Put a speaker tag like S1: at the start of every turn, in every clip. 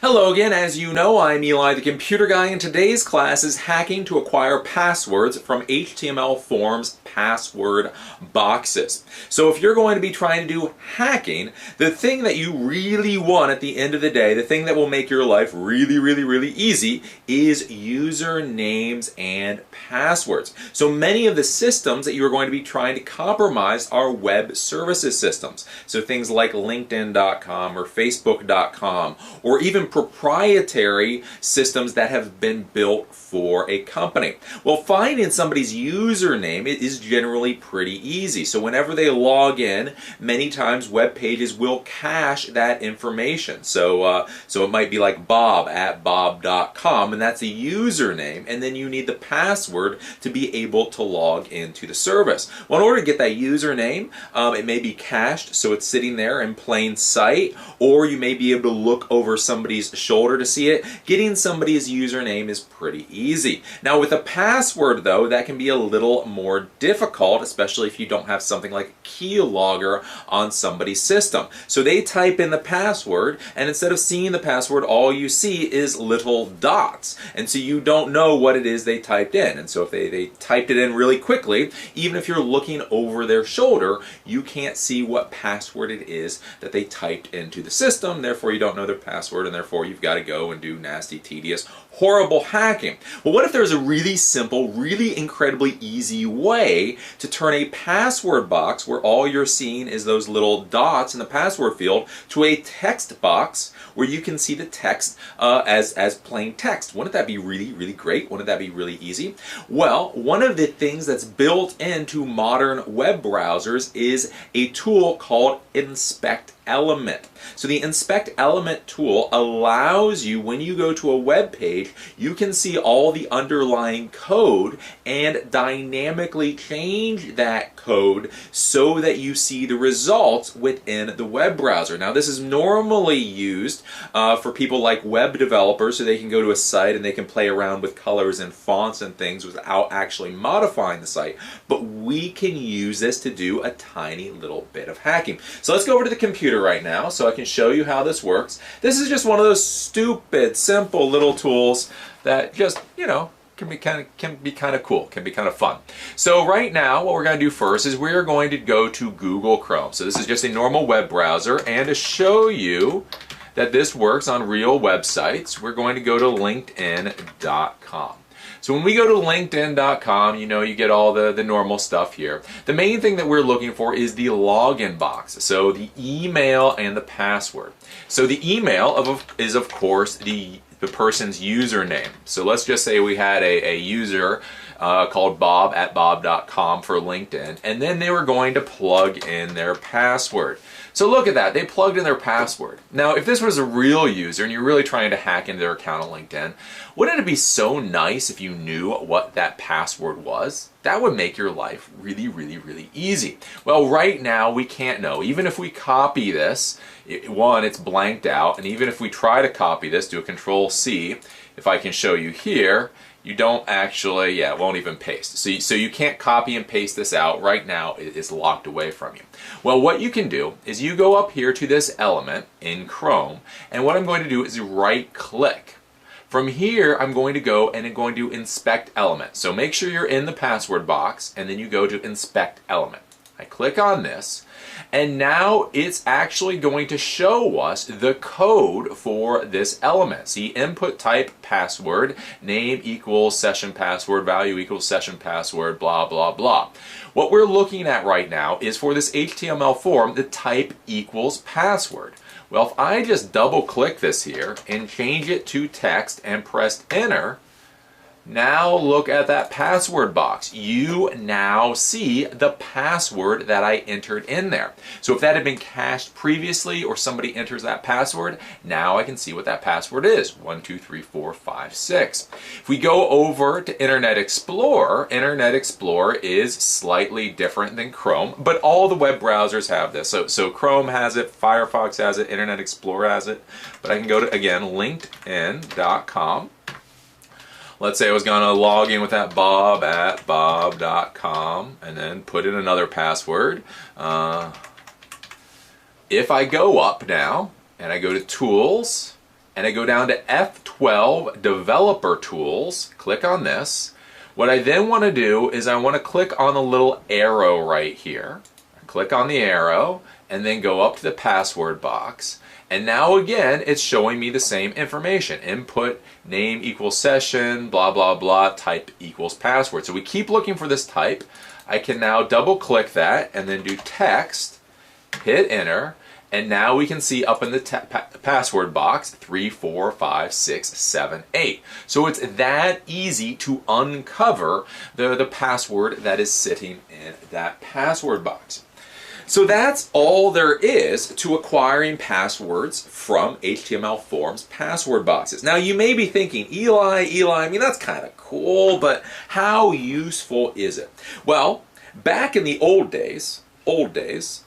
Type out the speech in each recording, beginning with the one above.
S1: Hello again, as you know, I'm Eli the Computer Guy, and today's class is hacking to acquire passwords from HTML forms password boxes. So if you're going to be trying to do hacking, the thing that you really want at the end of the day, the thing that will make your life really easy is usernames and passwords. So many of the systems that you're going to be trying to compromise are web services systems. So things like LinkedIn.com or Facebook.com or even proprietary systems that have been built for a company. Well, finding somebody's username is generally pretty easy. So whenever they log in, many times web pages will cache that information. So it might be like bob@bob.com, and that's a username, and then you need the password to be able to log into the service. Well, in order to get that username, it may be cached, so it's sitting there in plain sight, or you may be able to look over somebody's shoulder to see it. Getting somebody's username is pretty easy. Now with a password though, that can be a little more difficult, especially if you don't have something like a keylogger on somebody's system. So they type in the password, and instead of seeing the password, all you see is little dots. And so you don't know what it is they typed in. And so if they typed it in really quickly, even if you're looking over their shoulder, you can't see what password it is that they typed into the system. Therefore, you don't know their password, and therefore you've got to go and do nasty, tedious, horrible hacking. Well, what if there's a really simple, really incredibly easy way to turn a password box where all you're seeing is those little dots in the password field to a text box where you can see the text as plain text? Wouldn't that be really great? Wouldn't that be really easy? Well, one of the things that's built into modern web browsers is a tool called Inspect Element. So the Inspect Element tool allows you, when you go to a web page, you can see all the underlying code and dynamically change that code so that you see the results within the web browser. Now this is normally used for people like web developers, so they can go to a site and they can play around with colors and fonts and things without actually modifying the site. But we can use this to do a tiny little bit of hacking. So let's go over to the computer right now so I can show you how this works. This is just one of those stupid, simple little tools that just, can be kind of cool, can be kind of fun. So right now, what we're going to do first is we're going to go to Google Chrome. So this is just a normal web browser, and to show you that this works on real websites, we're going to go to LinkedIn.com. So when we go to LinkedIn.com, you get all the normal stuff here. The main thing that we're looking for is the login box, so the email and the password. So the email is of course the person's username. So let's just say we had a user called bob@bob.com for LinkedIn, and then they were going to plug in their password. So look at that, they plugged in their password. Now if this was a real user and you're really trying to hack into their account on LinkedIn, wouldn't it be so nice if you knew what that password was? That would make your life really easy. Well, right now we can't know. Even if we copy this, it's blanked out, and even if we try to copy this, do a Control-C, if I can show you here, you don't actually, it won't even paste. So you can't copy and paste this out. Right now, it's locked away from you. Well, what you can do is you go up here to this element in Chrome, and what I'm going to do is right-click. From here, I'm going to go and I'm going to Inspect Element. So make sure you're in the password box, and then you go to Inspect Element. I click on this, and now it's actually going to show us the code for this element. See, input type password, name equals session password, value equals session password, blah blah. What we're looking at right now is for this HTML form, the type equals password. Well, if I just double click this here and change it to text and press enter, now look at that password box. You now see the password that I entered in there. So if that had been cached previously or somebody enters that password, now I can see what that password is. 1, 2, 3, 4, 5, 6. If we go over to Internet Explorer is slightly different than Chrome, but all the web browsers have this. So Chrome has it, Firefox has it, Internet Explorer has it, but I can go to, again, LinkedIn.com. Let's say I was going to log in with that bob@bob.com and then put in another password. If I go up now and I go to Tools and I go down to F12 Developer Tools, click on this. What I then want to do is I want to click on the little arrow right here. Click on the arrow and then go up to the password box. And now again, it's showing me the same information. Input, name equals session, blah, blah, blah, type equals password. So we keep looking for this type. I can now double click that and then do text, hit enter, and now we can see up in the password box 3, 4, 5, 6, 7, 8. So it's that easy to uncover the password that is sitting in that password box. So that's all there is to acquiring passwords from HTML Forms password boxes. Now you may be thinking, Eli, I mean that's kind of cool, but how useful is it? Well, back in the old days,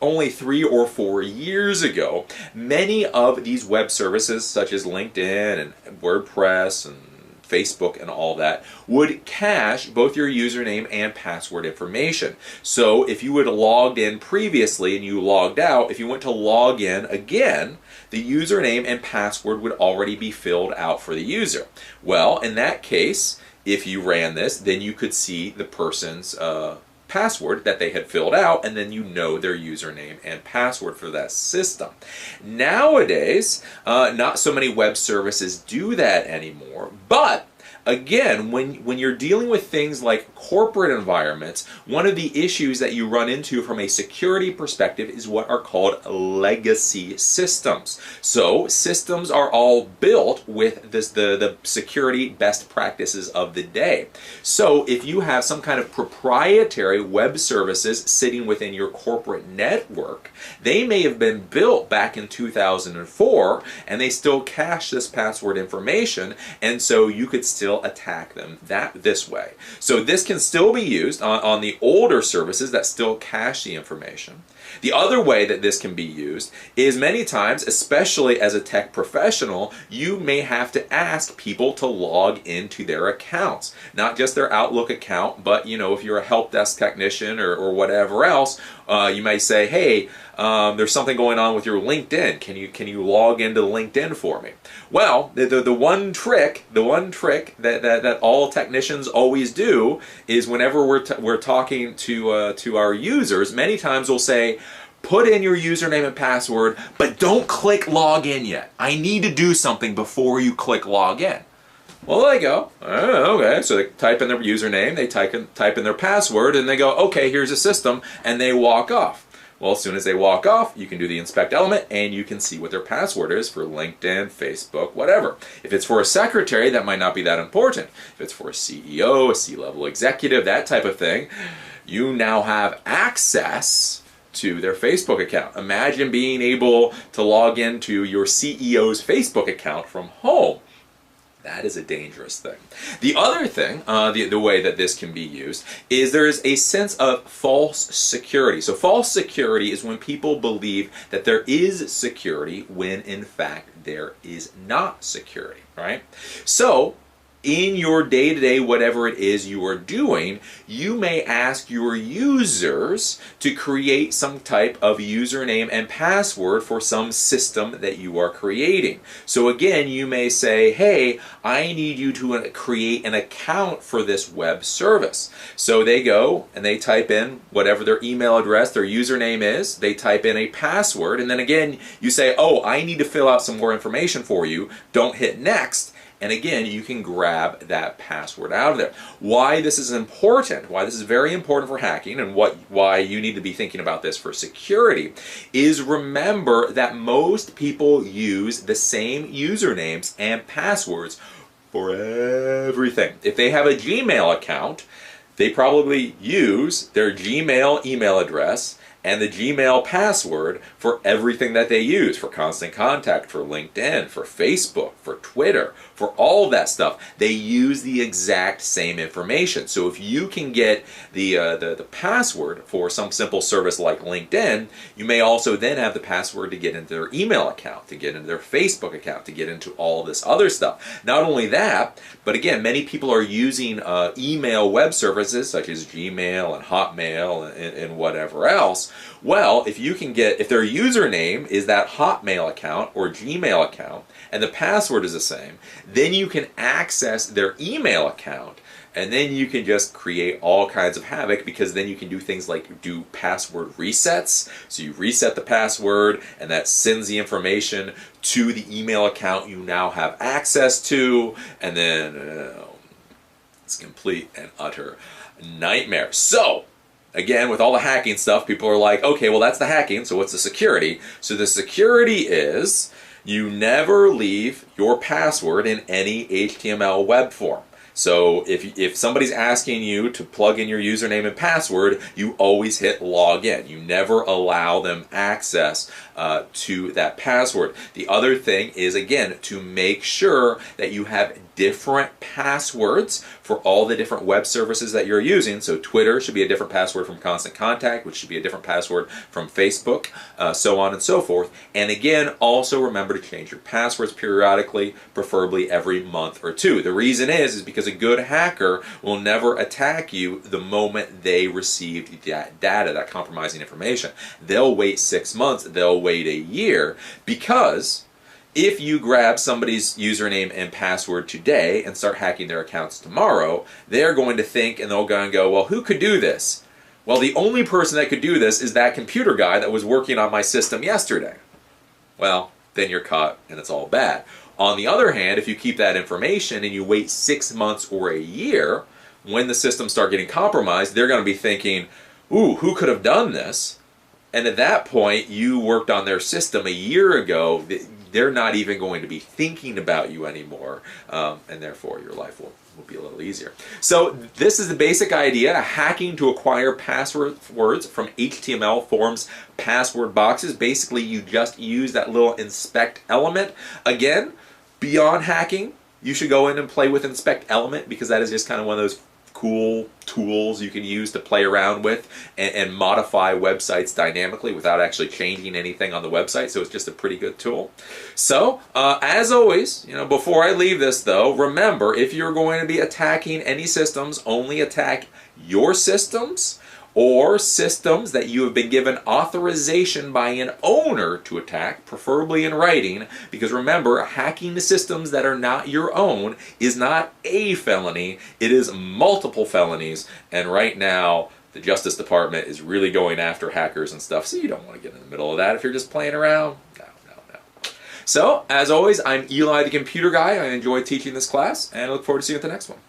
S1: only 3 or 4 years ago, many of these web services such as LinkedIn and WordPress and Facebook and all that would cache both your username and password information. So if you had logged in previously and you logged out, if you went to log in again, the username and password would already be filled out for the user. Well, in that case, if you ran this, then you could see the person's password that they had filled out, and then you know their username and password for that system. Nowadays, not so many web services do that anymore, but again, when you're dealing with things like corporate environments, one of the issues that you run into from a security perspective is what are called legacy systems. So systems are all built with the security best practices of the day. So if you have some kind of proprietary web services sitting within your corporate network, they may have been built back in 2004 and they still cache this password information, and so you could still attack them this way. So this can still be used on the older services that still cache the information. The other way that this can be used is many times, especially as a tech professional, you may have to ask people to log into their accounts. Not just their Outlook account, but if you're a help desk technician or whatever else, you may say, hey, there's something going on with your LinkedIn. Can you log into LinkedIn for me? Well, the one trick that all technicians always do is whenever we're talking to our users, many times we'll say, put in your username and password, but don't click log in yet. I need to do something before you click log in. Well, they go, oh, okay, so they type in their username, they type in their password, and they go, okay, here's a system, and they walk off. Well, as soon as they walk off, you can do the inspect element and you can see what their password is for LinkedIn, Facebook, whatever. If it's for a secretary, that might not be that important. If it's for a CEO, a C-level executive, that type of thing, you now have access to their Facebook account. Imagine being able to log into your CEO's Facebook account from home. That is a dangerous thing. The other thing, the way that this can be used, is there is a sense of false security. So false security is when people believe that there is security when in fact there is not security, right? So in your day-to-day, whatever it is you are doing, you may ask your users to create some type of username and password for some system that you are creating. So again, you may say, hey, I need you to create an account for this web service. So they go and they type in whatever their email address, their username is, they type in a password, and then again, you say, oh, I need to fill out some more information for you, don't hit next. And again, you can grab that password out of there. Why this is important, why this is very important for hacking, and why you need to be thinking about this for security, is remember that most people use the same usernames and passwords for everything. If they have a Gmail account, they probably use their Gmail email address and the Gmail password for everything that they use, for Constant Contact, for LinkedIn, for Facebook, for Twitter, for all that stuff. They use the exact same information. So if you can get the password for some simple service like LinkedIn, you may also then have the password to get into their email account, to get into their Facebook account, to get into all this other stuff. Not only that, but again, many people are using email web services such as Gmail and Hotmail and whatever else. this? Well, if their username is that Hotmail account or Gmail account and the password is the same, then you can access their email account. And then you can just create all kinds of havoc, because then you can do things like do password resets. So you reset the password and that sends the information to the email account you now have access to. And then it's complete and utter nightmare. So again, with all the hacking stuff, people are like, okay, well, that's the hacking, so what's the security? So the security is you never leave your password in any HTML web form. So if somebody's asking you to plug in your username and password, you always hit login. You never allow them access to that password. The other thing is, again, to make sure that you have different passwords for all the different web services that you're using. So Twitter should be a different password from Constant Contact, which should be a different password from Facebook, so on and so forth. And again, also remember to change your passwords periodically, preferably every month or two. The reason is because a good hacker will never attack you the moment they receive that data, that compromising information. They'll wait 6 months, they'll wait a year, because if you grab somebody's username and password today and start hacking their accounts tomorrow, they're going to think, and they'll go, well, who could do this? Well, the only person that could do this is that computer guy that was working on my system yesterday. Well, then you're caught and it's all bad. On the other hand, if you keep that information and you wait 6 months or a year, when the systems start getting compromised, they're going to be thinking, ooh, who could have done this? And at that point, you worked on their system a year ago. They're not even going to be thinking about you anymore, and therefore your life will be a little easier. So this is the basic idea: hacking to acquire passwords from HTML forms password boxes. Basically, you just use that little inspect element. Again, beyond hacking, you should go in and play with inspect element, because that is just kind of one of those cool tools you can use to play around with and modify websites dynamically without actually changing anything on the website. So it's just a pretty good tool. So as always, before I leave this though, remember, if you're going to be attacking any systems, only attack your systems or systems that you have been given authorization by an owner to attack, preferably in writing, because remember, hacking the systems that are not your own is not a felony, it is multiple felonies, and right now the Justice Department is really going after hackers and stuff, so you don't want to get in the middle of that if you're just playing around. No. So, as always, I'm Eli the Computer Guy. I enjoy teaching this class, and I look forward to seeing you at the next one.